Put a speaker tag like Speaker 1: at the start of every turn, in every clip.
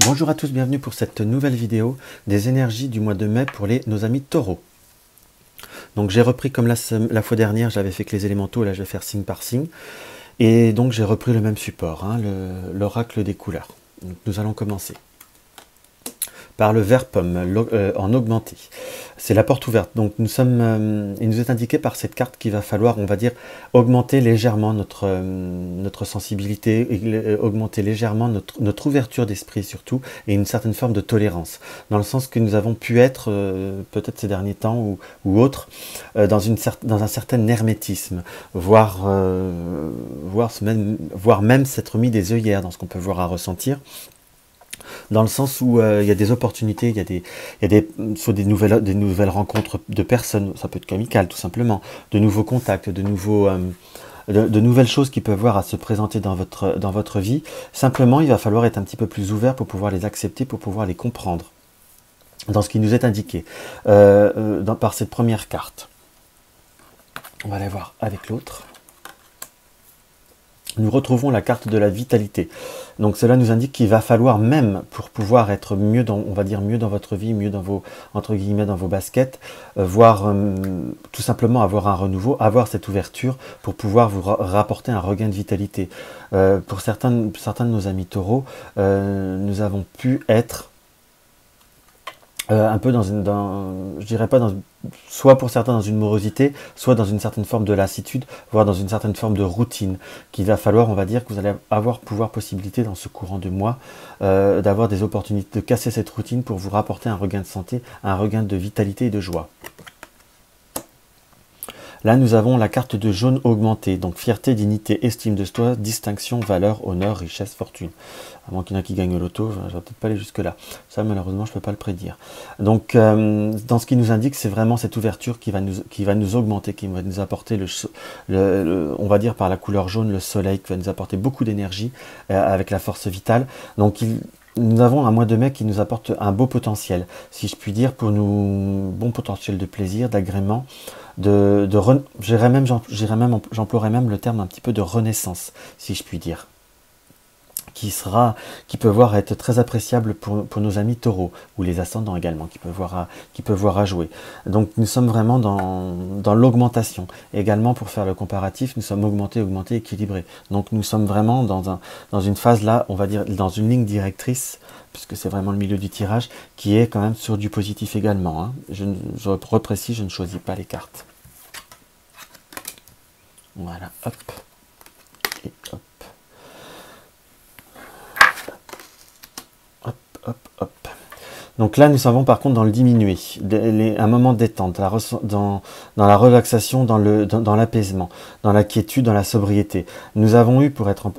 Speaker 1: Bonjour à tous, bienvenue pour cette nouvelle vidéo des énergies du mois de mai pour nos amis taureaux. Donc j'ai repris comme la fois dernière, j'avais fait que les élémentaux, là je vais faire signe par signe. Et donc j'ai repris le même support, hein, l'oracle des couleurs. Donc, nous allons commencer par le vert pomme en augmenté. C'est la porte ouverte. Donc il nous est indiqué par cette carte qu'il va falloir, on va dire, augmenter légèrement notre sensibilité, augmenter légèrement notre ouverture d'esprit surtout, et une certaine forme de tolérance. Dans le sens que nous avons pu être, peut-être ces derniers temps ou autres, dans un certain hermétisme, voire même s'être mis des œillères dans ce qu'on peut voir à ressentir. Dans le sens où il y a des opportunités, soit des nouvelles rencontres de personnes, ça peut être amical tout simplement, de nouveaux contacts, de nouvelles choses qui peuvent avoir à se présenter dans votre vie. Simplement, il va falloir être un petit peu plus ouvert pour pouvoir les accepter, pour pouvoir les comprendre. Dans ce qui nous est indiqué par cette première carte. On va aller voir avec l'autre. Nous retrouvons la carte de la vitalité. Donc cela nous indique qu'il va falloir, même pour pouvoir être mieux on va dire mieux dans votre vie, mieux dans vos, entre guillemets, dans vos baskets, tout simplement avoir un renouveau, avoir cette ouverture pour pouvoir vous rapporter un regain de vitalité. Pour certains de nos amis taureaux, nous avons pu être un peu je dirais pas soit pour certains dans une morosité, soit dans une certaine forme de lassitude, voire dans une certaine forme de routine, qu'il va falloir, on va dire, que vous allez avoir possibilité dans ce courant de mois, d'avoir des opportunités de casser cette routine pour vous rapporter un regain de santé, un regain de vitalité et de joie. Là, nous avons la carte de jaune augmentée, donc fierté, dignité, estime de soi, distinction, valeur, honneur, richesse, fortune. À moins qu'il y en a qui gagnent l'auto, je ne vais peut-être pas aller jusque-là. Ça, malheureusement, je ne peux pas le prédire. Donc, dans ce qui nous indique, c'est vraiment cette ouverture qui va nous augmenter, qui va nous apporter, on va dire par la couleur jaune, le soleil, qui va nous apporter beaucoup d'énergie avec la force vitale. Donc, nous avons un mois de mai qui nous apporte un beau potentiel, si je puis dire, pour nous, bon potentiel de plaisir, d'agrément, j'emploierais même le terme un petit peu de renaissance, si je puis dire, qui peut voir être très appréciable pour nos amis taureaux, ou les ascendants également, qui peut voir à jouer. Donc nous sommes vraiment dans l'augmentation. Également, pour faire le comparatif, nous sommes augmentés, équilibrés. Donc nous sommes vraiment dans une phase là, on va dire, dans une ligne directrice, puisque c'est vraiment le milieu du tirage, qui est quand même sur du positif également, hein. Je reprécise, je ne choisis pas les cartes. Voilà, hop, et hop. Hop, hop, hop. Donc là, nous sommes par contre dans le diminué, un moment de détente, dans la relaxation, dans l'apaisement, dans la quiétude, dans la sobriété. Nous avons eu, pour être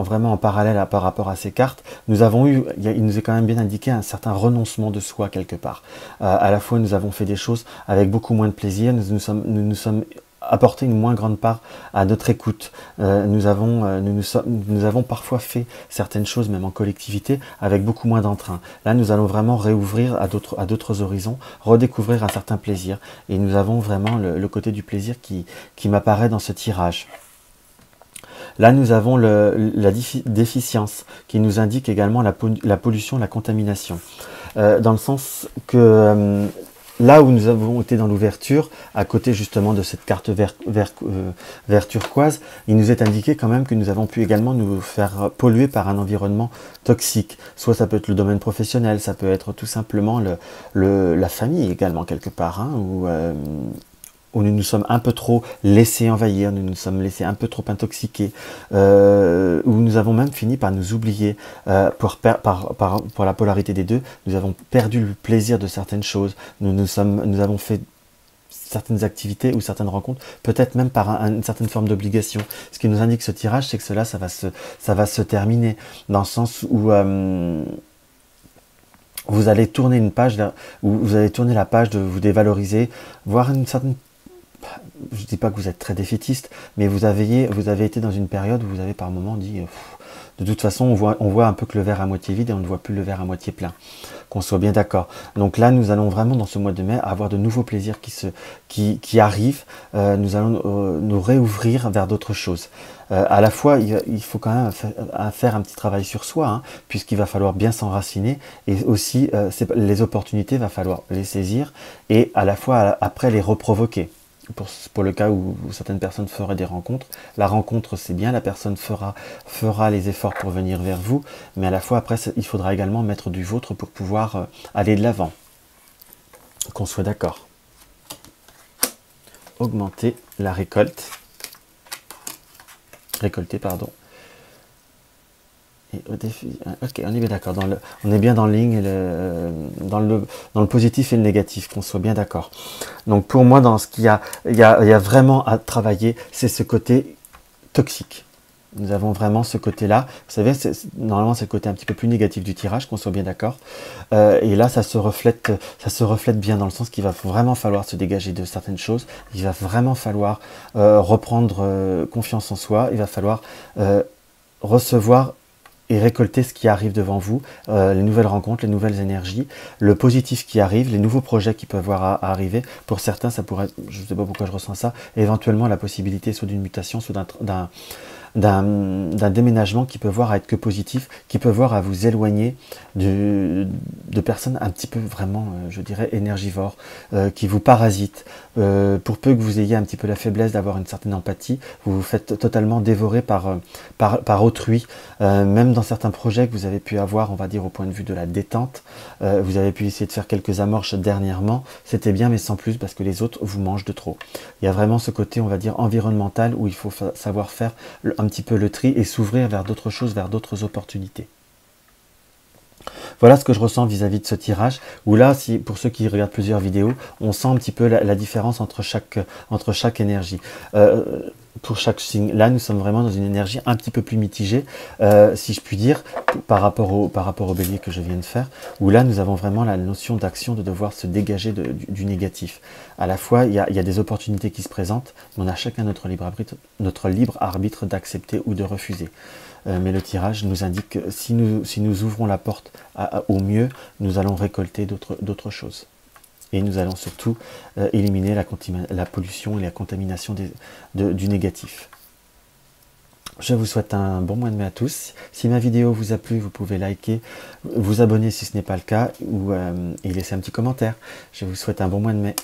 Speaker 1: vraiment en parallèle par rapport à ces cartes, il nous est quand même bien indiqué un certain renoncement de soi quelque part. À la fois, nous avons fait des choses avec beaucoup moins de plaisir, nous nous sommes apporter une moins grande part à notre écoute. Nous avons parfois fait certaines choses, même en collectivité, avec beaucoup moins d'entrain. Là, nous allons vraiment réouvrir à d'autres horizons, redécouvrir un certain plaisir. Et nous avons vraiment le côté du plaisir qui m'apparaît dans ce tirage. Là, nous avons la déficience, qui nous indique également la pollution, la contamination. Dans le sens que là où nous avons été dans l'ouverture, à côté justement de cette carte vert turquoise, il nous est indiqué quand même que nous avons pu également nous faire polluer par un environnement toxique. Soit ça peut être le domaine professionnel, ça peut être tout simplement la famille également quelque part, hein, où nous nous sommes un peu trop laissés envahir, nous nous sommes laissés un peu trop intoxiquer, où nous avons même fini par nous oublier pour la polarité des deux. Nous avons perdu le plaisir de certaines choses, nous avons fait certaines activités ou certaines rencontres, peut-être même par une certaine forme d'obligation. Ce qui nous indique ce tirage, c'est que ça va se terminer, dans le sens où vous allez tourner une page, où vous allez tourner la page de vous dévaloriser, voire une certaine... Je ne dis pas que vous êtes très défaitiste, mais vous avez été dans une période où vous avez par moments dit de toute façon on voit un peu que le verre à moitié vide et on ne voit plus le verre à moitié plein. qu'on soit bien d'accord. Donc là, nous allons vraiment, dans ce mois de mai, avoir de nouveaux plaisirs qui arrivent. Nous allons nous réouvrir vers d'autres choses. À la fois, il faut quand même faire un petit travail sur soi, hein, puisqu'il va falloir bien s'enraciner, et aussi les opportunités, va falloir les saisir, et à la fois après les reprovoquer. Pour le cas où certaines personnes feraient des rencontres, la rencontre c'est bien, la personne fera les efforts pour venir vers vous, mais à la fois après il faudra également mettre du vôtre pour pouvoir aller de l'avant. Qu'on soit d'accord. Augmenter la récolte. Récolter, pardon. Et au défi, ok, on est bien d'accord. On est bien dans le ligne, dans le positif et le négatif, qu'on soit bien d'accord. Donc pour moi, dans ce qu'il y a vraiment à travailler, c'est ce côté toxique. Nous avons vraiment ce côté-là. Vous savez, normalement, c'est le côté un petit peu plus négatif du tirage, qu'on soit bien d'accord. Et là, ça se reflète bien dans le sens qu'il va vraiment falloir se dégager de certaines choses. Il va vraiment falloir reprendre confiance en soi. Il va falloir recevoir et récolter ce qui arrive devant vous, les nouvelles rencontres, les nouvelles énergies, le positif qui arrive, les nouveaux projets qui peuvent arriver. Pour certains, ça pourrait, je ne sais pas pourquoi je ressens ça, éventuellement la possibilité soit d'une mutation, soit d'un déménagement qui peut voir à être que positif, qui peut voir à vous éloigner de personnes un petit peu vraiment, je dirais, énergivores, qui vous parasitent. Pour peu que vous ayez un petit peu la faiblesse d'avoir une certaine empathie, vous vous faites totalement dévorer par autrui. Même dans certains projets que vous avez pu avoir, on va dire au point de vue de la détente, vous avez pu essayer de faire quelques amorces dernièrement, c'était bien mais sans plus parce que les autres vous mangent de trop. Il y a vraiment ce côté, on va dire, environnemental où il faut savoir faire un petit peu le tri et s'ouvrir vers d'autres choses, vers d'autres opportunités. Voilà ce que je ressens vis-à-vis de ce tirage, où là, pour ceux qui regardent plusieurs vidéos, on sent un petit peu la différence entre chaque énergie. Pour chaque signe, là, nous sommes vraiment dans une énergie un petit peu plus mitigée, si je puis dire, par rapport au bélier que je viens de faire, où là, nous avons vraiment la notion d'action, de devoir se dégager du négatif. À la fois, il y a des opportunités qui se présentent, mais on a chacun notre libre arbitre d'accepter ou de refuser. Mais le tirage nous indique que si nous ouvrons la porte au mieux, nous allons récolter d'autres choses. Et nous allons surtout éliminer la pollution et la contamination du négatif. Je vous souhaite un bon mois de mai à tous. Si ma vidéo vous a plu, vous pouvez liker, vous abonner si ce n'est pas le cas, et laisser un petit commentaire. Je vous souhaite un bon mois de mai.